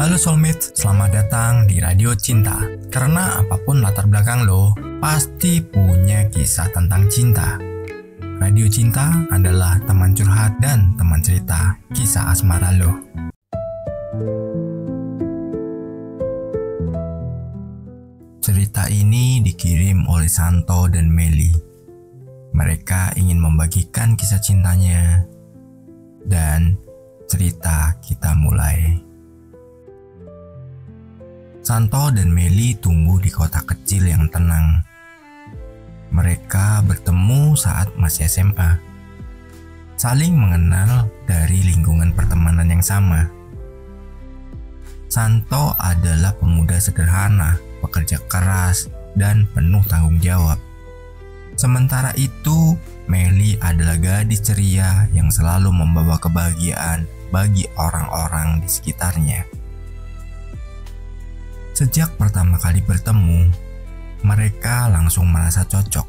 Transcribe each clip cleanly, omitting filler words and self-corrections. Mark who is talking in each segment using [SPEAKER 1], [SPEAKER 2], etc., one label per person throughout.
[SPEAKER 1] Halo soulmate, selamat datang di Radio Cinta. Karena apapun latar belakang lo, pasti punya kisah tentang cinta. Radio Cinta adalah teman curhat dan teman cerita kisah asmara lo. Cerita ini dikirim oleh Santo dan Meli. Mereka ingin membagikan kisah cintanya. Dan cerita kita mulai. Santo dan Meli tumbuh di kota kecil yang tenang. Mereka bertemu saat masih SMA. Saling mengenal dari lingkungan pertemanan yang sama. Santo adalah pemuda sederhana, pekerja keras, dan penuh tanggung jawab. Sementara itu, Meli adalah gadis ceria yang selalu membawa kebahagiaan bagi orang-orang di sekitarnya. Sejak pertama kali bertemu, mereka langsung merasa cocok.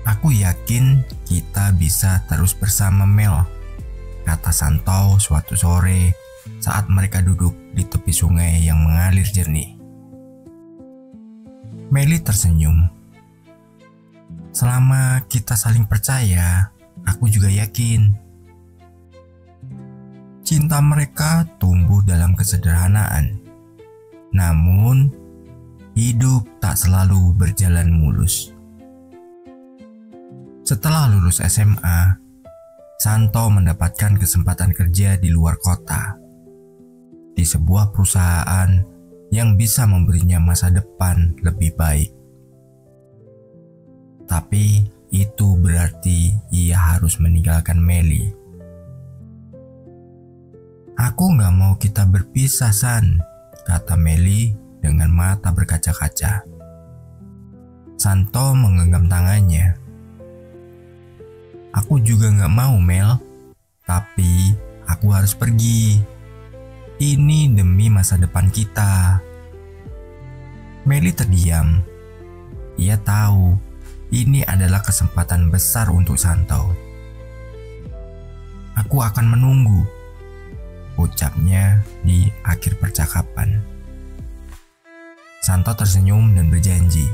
[SPEAKER 1] "Aku yakin kita bisa terus bersama, Mel," kata Santo suatu sore saat mereka duduk di tepi sungai yang mengalir jernih. Meli tersenyum. "Selama kita saling percaya, aku juga yakin." Cinta mereka tumbuh dalam kesederhanaan. Namun, hidup tak selalu berjalan mulus. Setelah lulus SMA, Santo mendapatkan kesempatan kerja di luar kota, di sebuah perusahaan yang bisa memberinya masa depan lebih baik. Tapi itu berarti ia harus meninggalkan Meli. "Aku gak mau kita berpisah, San," kata Meli dengan mata berkaca-kaca. Santo menggenggam tangannya. "Aku juga gak mau, Mel. Tapi aku harus pergi. Ini demi masa depan kita." Meli terdiam. Ia tahu ini adalah kesempatan besar untuk Santo. "Aku akan menunggu," ucapnya di akhir percakapan. Santo tersenyum dan berjanji,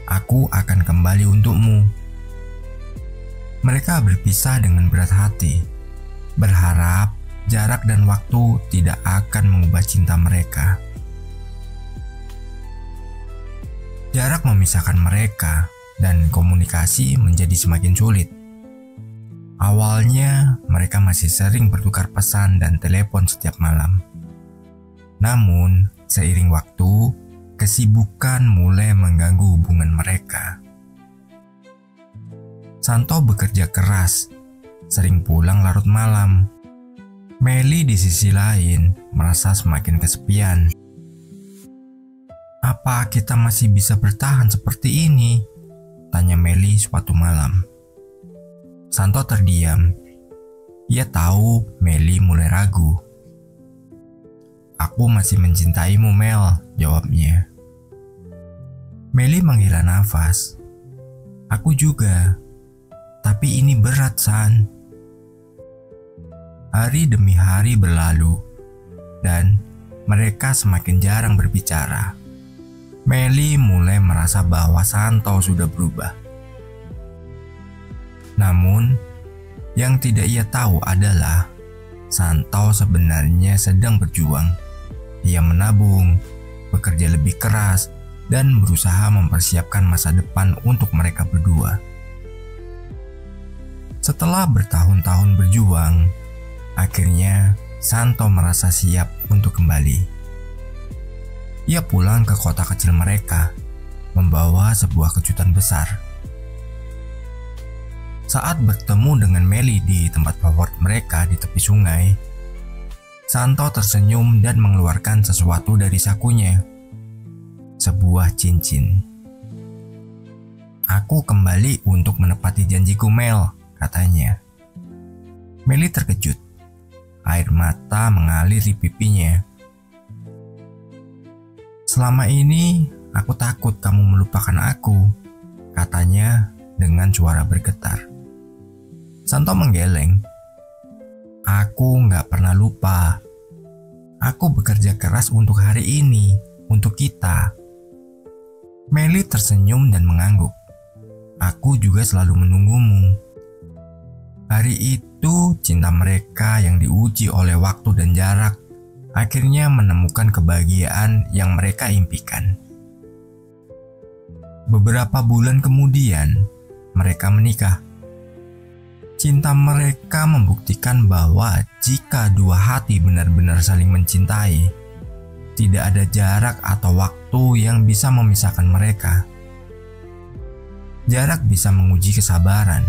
[SPEAKER 1] "Aku akan kembali untukmu." Mereka berpisah dengan berat hati, berharap jarak dan waktu tidak akan mengubah cinta mereka. Jarak memisahkan mereka dan komunikasi menjadi semakin sulit. Awalnya, mereka masih sering bertukar pesan dan telepon setiap malam. Namun, seiring waktu, kesibukan mulai mengganggu hubungan mereka. Santo bekerja keras, sering pulang larut malam. Meli di sisi lain merasa semakin kesepian. "Apa kita masih bisa bertahan seperti ini?" tanya Meli suatu malam. Santo terdiam. Ia tahu Meli mulai ragu. "Aku masih mencintaimu, Mel," jawabnya. Meli menghela nafas. "Aku juga. Tapi ini berat, San." Hari demi hari berlalu, dan mereka semakin jarang berbicara. Meli mulai merasa bahwa Santo sudah berubah. Namun, yang tidak ia tahu adalah Santo sebenarnya sedang berjuang. Ia menabung, bekerja lebih keras, dan berusaha mempersiapkan masa depan untuk mereka berdua. Setelah bertahun-tahun berjuang, akhirnya Santo merasa siap untuk kembali. Ia pulang ke kota kecil mereka, membawa sebuah kejutan besar. Saat bertemu dengan Meli di tempat favorit mereka di tepi sungai, Santo tersenyum dan mengeluarkan sesuatu dari sakunya. Sebuah cincin. "Aku kembali untuk menepati janjiku, Mel," katanya. Meli terkejut. Air mata mengalir di pipinya. "Selama ini aku takut kamu melupakan aku," katanya dengan suara bergetar. Santo menggeleng. Aku nggak pernah lupa. Aku bekerja keras untuk hari ini, untuk kita. Meli tersenyum dan mengangguk. Aku juga selalu menunggumu. Hari itu, cinta mereka yang diuji oleh waktu dan jarak akhirnya menemukan kebahagiaan yang mereka impikan. Beberapa bulan kemudian, mereka menikah. Cinta mereka membuktikan bahwa jika dua hati benar-benar saling mencintai, tidak ada jarak atau waktu yang bisa memisahkan mereka. Jarak bisa menguji kesabaran,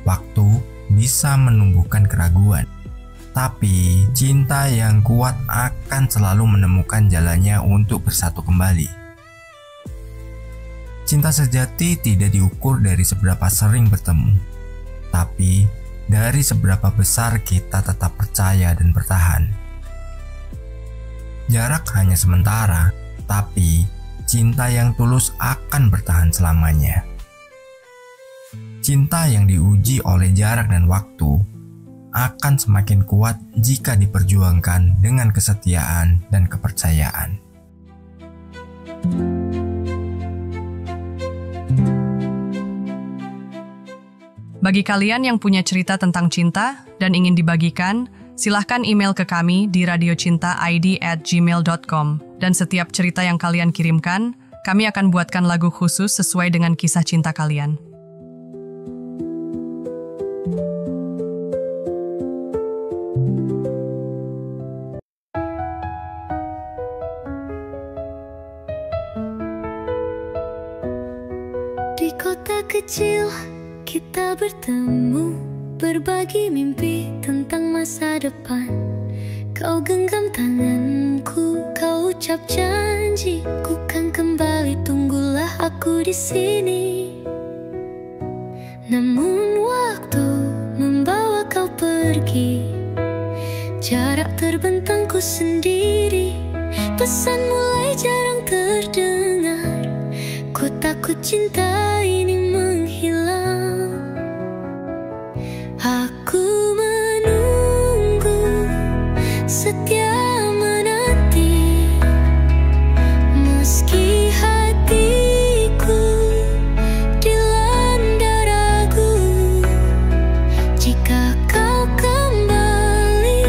[SPEAKER 1] waktu bisa menumbuhkan keraguan, tapi cinta yang kuat akan selalu menemukan jalannya untuk bersatu kembali. Cinta sejati tidak diukur dari seberapa sering bertemu, tapi dari seberapa besar kita tetap percaya dan bertahan. Jarak hanya sementara, tapi cinta yang tulus akan bertahan selamanya. Cinta yang diuji oleh jarak dan waktu akan semakin kuat jika diperjuangkan dengan kesetiaan dan kepercayaan.
[SPEAKER 2] Bagi kalian yang punya cerita tentang cinta dan ingin dibagikan, silahkan email ke kami di radiocintaid@gmail.com. Dan setiap cerita yang kalian kirimkan, kami akan buatkan lagu khusus sesuai dengan kisah cinta kalian.
[SPEAKER 3] Di kota kecil kita bertemu, berbagi mimpi tentang masa depan. Kau genggam tanganku, kau ucap janji, ku kan kembali, tunggulah aku di sini. Namun waktu membawa kau pergi, jarak terbentang ku sendiri. Pesan mulai jarang terdengar, ku takut cinta ini menghilang. Aku menunggu, setia menanti, meski hatiku dilanda ragu. Jika kau kembali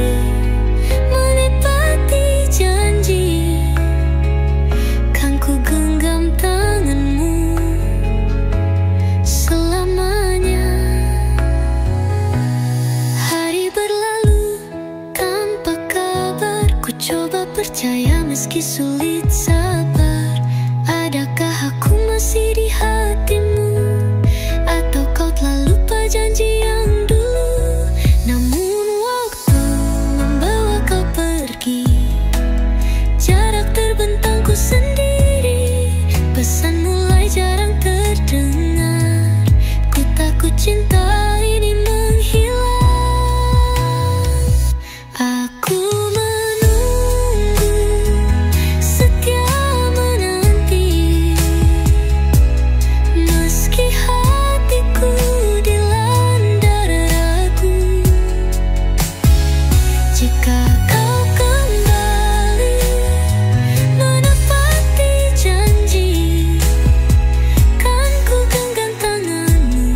[SPEAKER 3] menepati janji, kan ku genggam tanganmu selamanya. Hari berlalu tanpa kabar, ku coba percaya meski sulit sabar. Adakah aku masih di hatimu, atau kau telah lupa janji yang dulu? Namun waktu membawa kau pergi, jarak terbentang ku sendiri. Pesan mulai jarang terdengar, ku takut cinta ini menghilang. Aku menunggu, setia menanti, meski hatiku dilanda ragu. Jika kau kembali menepati janji, kan ku genggam tanganmu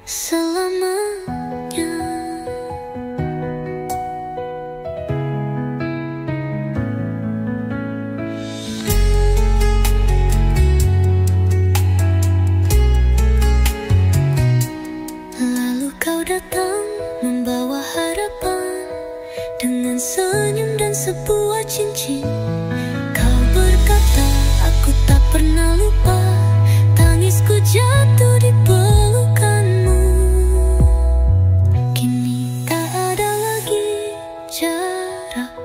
[SPEAKER 3] selamanya. Lalu kau datang membawa harapan, dengan senyum dan sebuah cincin. Kau berkata, aku tak pernah lupa, tangisku jatuh di pelukanmu. Kini tak ada lagi jarak,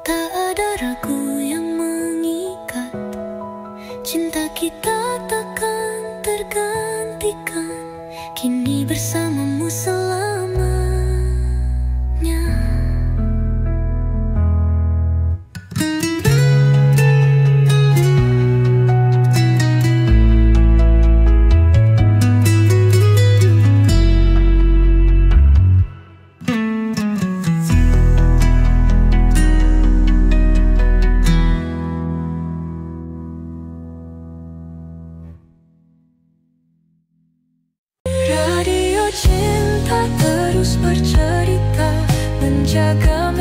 [SPEAKER 3] tak ada ragu yang mengikat. Cinta kita takkan tergantikan, kini bersamamu selamanya. bercerita, menjaga